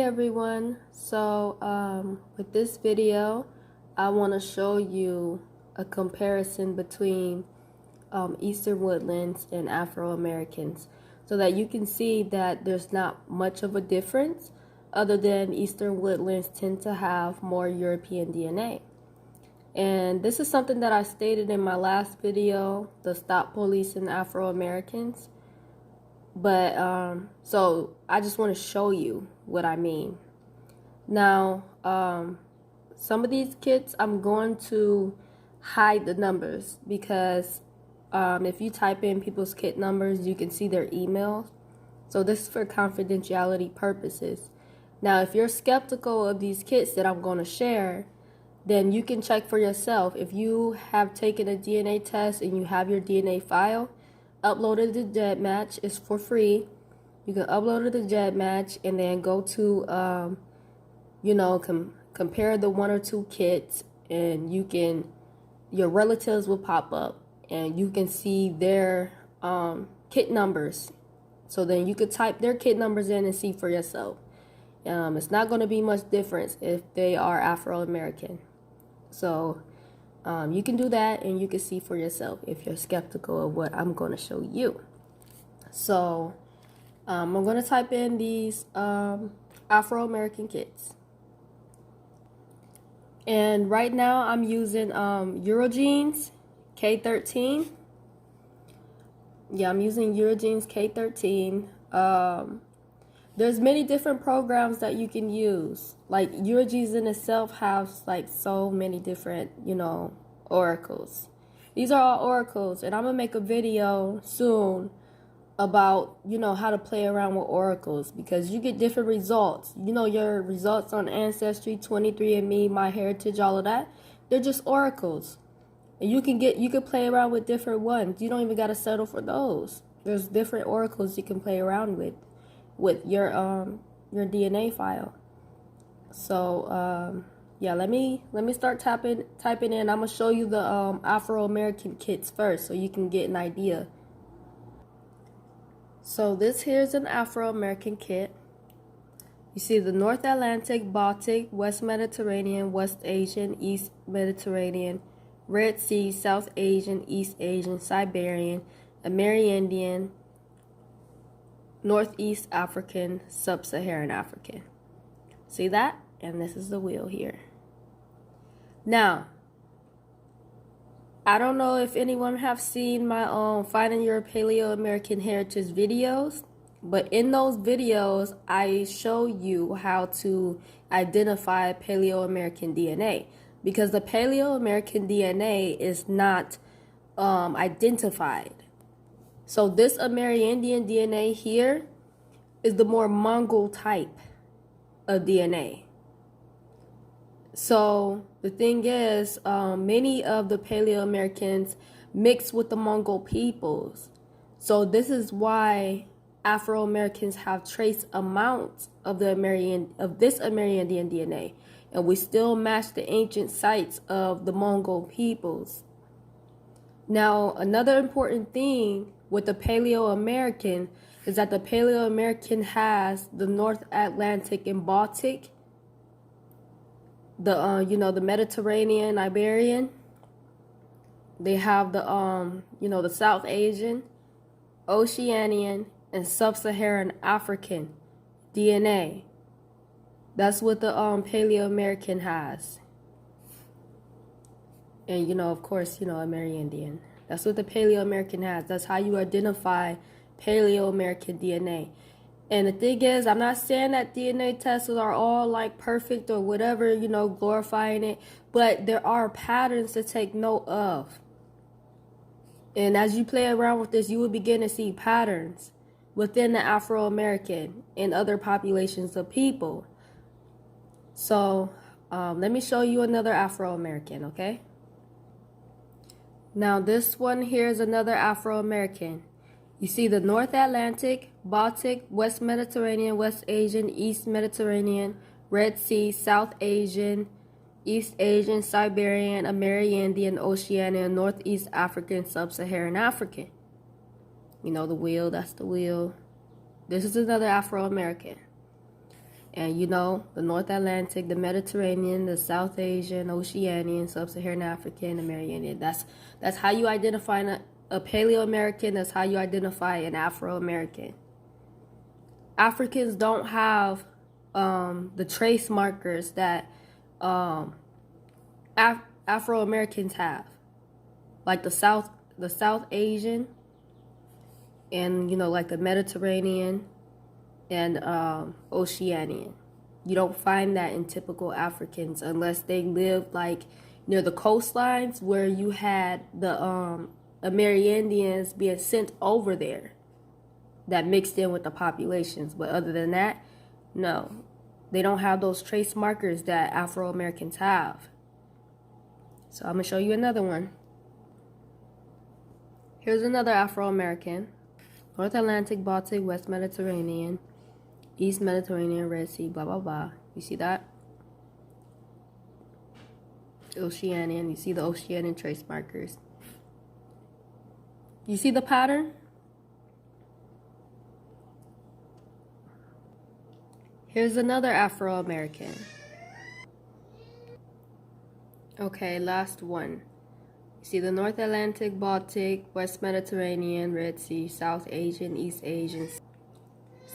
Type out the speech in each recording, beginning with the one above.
everyone. With this video, I want to show you a comparison between Eastern Woodlands and Afro-Americans so that you can see that there's not much of a difference other than Eastern Woodlands tend to have more European DNA. And this is something that I stated in my last video, the Stop Policing Afro-Americans. But so I just want to show you what I mean. Now, some of these kits I'm going to hide the numbers because if you type in people's kit numbers, you can see their emails. So this is for confidentiality purposes. Now, if you're skeptical of these kits that I'm going to share, then you can check for yourself. If you have taken a DNA test and you have your DNA file, upload it to GEDmatch. It's for free. You can upload it to GEDmatch and then go to, compare the one or two kits, and your relatives will pop up and you can see their kit numbers. So then you could type their kit numbers in and see for yourself. It's not going to be much difference if they are Afro-American. So you can do that and you can see for yourself if you're skeptical of what I'm going to show you. So I'm going to type in these Afro-American kits. And right now I'm using Eurogenes K13. Yeah, I'm using Eurogenes K13. There's many different programs that you can use. Like Eurogenes in itself has like so many different, oracles. These are all oracles, and I'm gonna make a video soon about, how to play around with oracles because you get different results. Your results on Ancestry, 23andMe, MyHeritage, all of that, they're just oracles. And you can play around with different ones. You don't even gotta settle for those. There's different oracles you can play around with your DNA file. So yeah, let me start typing in. I'm gonna show you the Afro-American kits first so you can get an idea. So this here's an Afro-American kit. You see the North Atlantic, Baltic, West Mediterranean, West Asian, East Mediterranean, Red Sea, South Asian, East Asian, Siberian, Amerindian, Northeast African, Sub-Saharan African. See that? And this is the wheel here. Now, I don't know if anyone have seen my Finding Your Paleo-American Heritage videos, but in those videos, I show you how to identify Paleo-American DNA because the Paleo-American DNA is not identified. So this Amerindian DNA here is the more Mongol type of DNA. So the thing is, many of the Paleo-Americans mix with the Mongol peoples. So this is why Afro-Americans have trace amounts of this Amerindian DNA, and we still match the ancient sites of the Mongol peoples. Now, another important thing with the Paleo-American is that the Paleo-American has the North Atlantic and Baltic, the Mediterranean, Iberian. They have the the South Asian, Oceanian, and Sub-Saharan African DNA. That's what the Paleo-American has. And of course, Amerindian. That's what the Paleo-American has. That's how you identify Paleo-American DNA. And the thing is, I'm not saying that DNA tests are all like perfect or whatever, glorifying it, but there are patterns to take note of. And as you play around with this, you will begin to see patterns within the Afro-American and other populations of people. So let me show you another Afro-American, okay? Now this one here is another Afro-American. You see the North Atlantic, Baltic, West Mediterranean, West Asian, East Mediterranean, Red Sea, South Asian, East Asian, Siberian, Amerindian, Oceanian, Northeast African, Sub-Saharan African. The wheel, that's the wheel. This is another Afro-American. And you know, the North Atlantic, the Mediterranean, the South Asian, Oceanian, Sub-Saharan African, Amerindian. That's how you identify a Paleo-American. That's how you identify an Afro-American. Africans don't have the trace markers that Afro-Americans have, like the South Asian, and you know, like the Mediterranean and Oceanian. You don't find that in typical Africans unless they live like near the coastlines where you had the Amerindians being sent over there that mixed in with the populations. But other than that, no, they don't have those trace markers that Afro-Americans have. So I'm gonna show you another one. Here's another Afro-American. North Atlantic, Baltic, West Mediterranean, East Mediterranean, Red Sea, blah, blah, blah. You see that? Oceanian. You see the Oceanian trace markers. You see the pattern? Here's another Afro-American. Okay, last one. You see the North Atlantic, Baltic, West Mediterranean, Red Sea, South Asian, East Asian,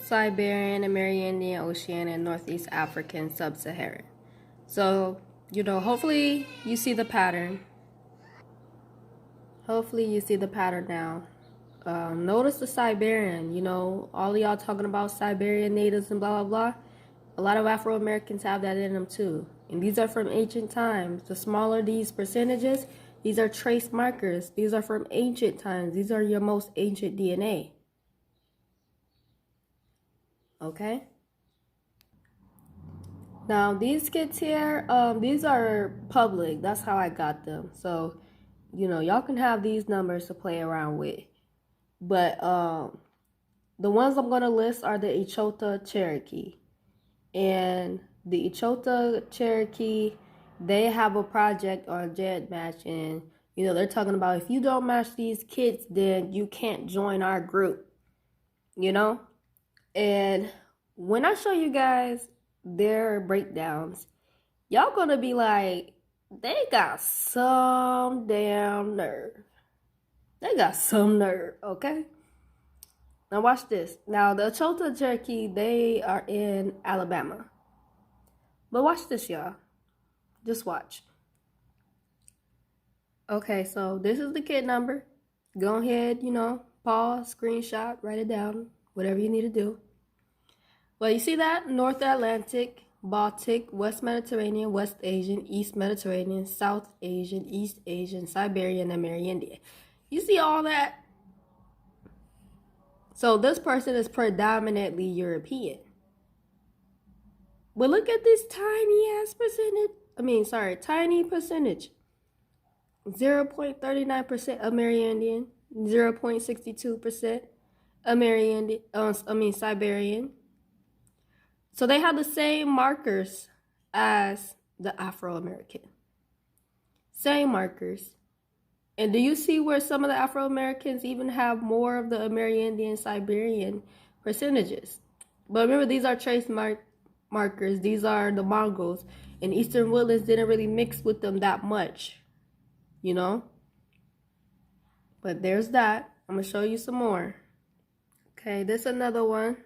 Siberian, Amerindian, Oceanian, Northeast African, Sub-Saharan. So, you know, hopefully you see the pattern. Hopefully you see the pattern now. Notice the Siberian, you know, all of y'all talking about Siberian natives and blah, blah, blah. A lot of Afro-Americans have that in them too. And these are from ancient times. The smaller these percentages, these are trace markers. These are from ancient times. These are your most ancient DNA. Okay? Now, these kits here, these are public. That's how I got them. So, you know, y'all can have these numbers to play around with. But the ones I'm going to list are the Echota Cherokee. And the Echota Cherokee, they have a project on Jet Match, and you know, they're talking about if you don't match these kits, then you can't join our group, you know? And when I show you guys their breakdowns, y'all gonna be like, they got some damn nerve. They got some nerve, okay? Now watch this. Now the Echota Cherokee, they are in Alabama. But watch this, y'all. Just watch. Okay, so this is the kit number. Go ahead, you know, pause, screenshot, write it down, whatever you need to do. Well, you see that? North Atlantic, Baltic, West Mediterranean, West Asian, East Mediterranean, South Asian, East Asian, Siberian, and Amerindian. You see all that? So this person is predominantly European. But look at this tiny percentage. 0.39% Amerindian, 0.62% Siberian. So they have the same markers as the Afro-American. Same markers. And do you see where some of the Afro-Americans even have more of the Amerindian, Siberian percentages? But remember, these are trace markers. These are the Mongols. And Eastern Woodlands didn't really mix with them that much, you know? But there's that. I'm going to show you some more. Okay, this is another one.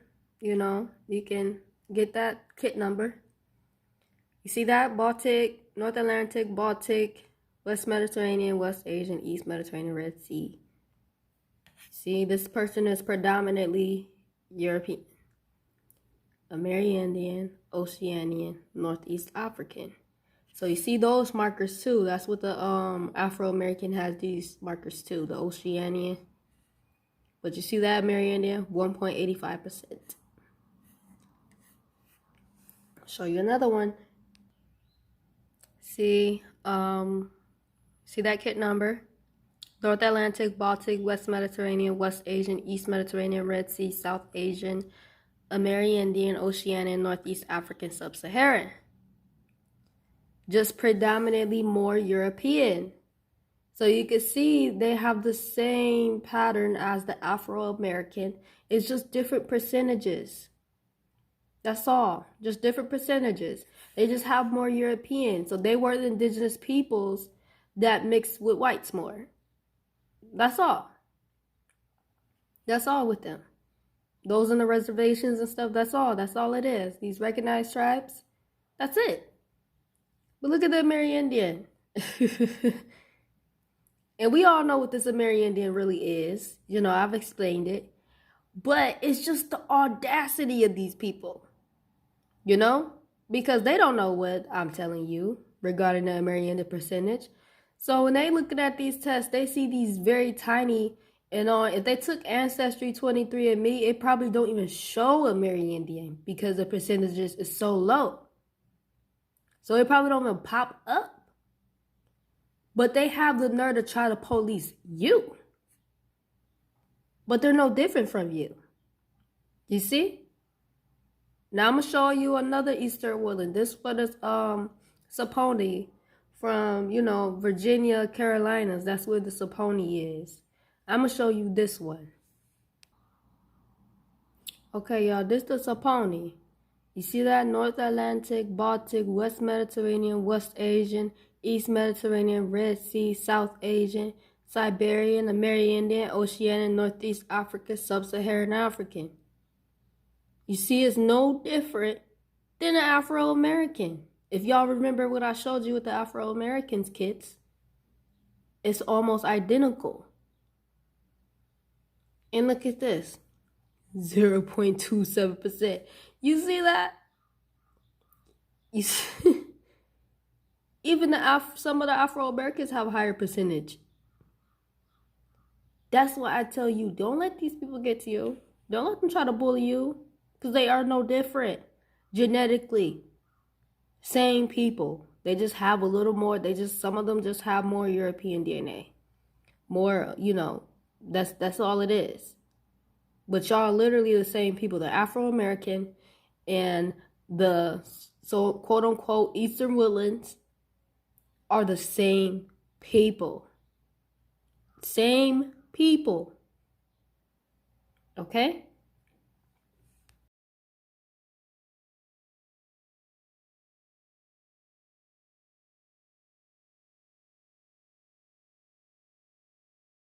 You know, you can get that kit number. You see that? Baltic, North Atlantic, Baltic, West Mediterranean, West Asian, East Mediterranean, Red Sea. See, this person is predominantly European, Amerindian, Oceanian, Northeast African. So you see those markers too. That's what the Afro-American has, these markers too, the Oceanian. But you see that Amerindian, 1.85%. Show you another one. See, see that kit number? North Atlantic, Baltic, West Mediterranean, West Asian, East Mediterranean, Red Sea, South Asian, Amerindian, Oceanian, Northeast African, Sub-Saharan. Just predominantly more European. So you can see they have the same pattern as the Afro-American. It's just different percentages. That's all. Just different percentages. They just have more European. So they were the indigenous peoples that mixed with whites more. That's all. That's all with them. Those on the reservations and stuff, that's all. That's all it is. These recognized tribes, that's it. But look at the Amerindian. And we all know what this Amerindian really is. You know, I've explained it. But it's just the audacity of these people. You know? Because they don't know what I'm telling you regarding the Amerindian percentage. So when they looking at these tests, they see these very tiny, and if they took Ancestry 23andMe, it probably don't even show Amerindian because the percentages is so low. So it probably don't even pop up. But they have the nerve to try to police you. But they're no different from you. You see? Now I'm going to show you another Eastern Woodland. This one is Saponi from, you know, Virginia, Carolinas. That's where the Saponi is. I'm going to show you this one. Okay, y'all. This is the Saponi. You see that? North Atlantic, Baltic, West Mediterranean, West Asian, East Mediterranean, Red Sea, South Asian, Siberian, Amerindian, Oceanian, Northeast Africa, Sub-Saharan African. You see, it's no different than an Afro-American. If y'all remember what I showed you with the Afro-Americans kits, it's almost identical. And look at this, 0.27%. You see that? You see? Even some of the Afro-Americans have a higher percentage. That's why I tell you, don't let these people get to you. Don't let them try to bully you, because they are no different. Genetically, same people. They just have a little more. Some of them just have more European DNA. More, you know, that's all it is. But y'all are literally the same people. The Afro-American and the, so quote unquote, Eastern Woodlands are the same people. Same people. Okay?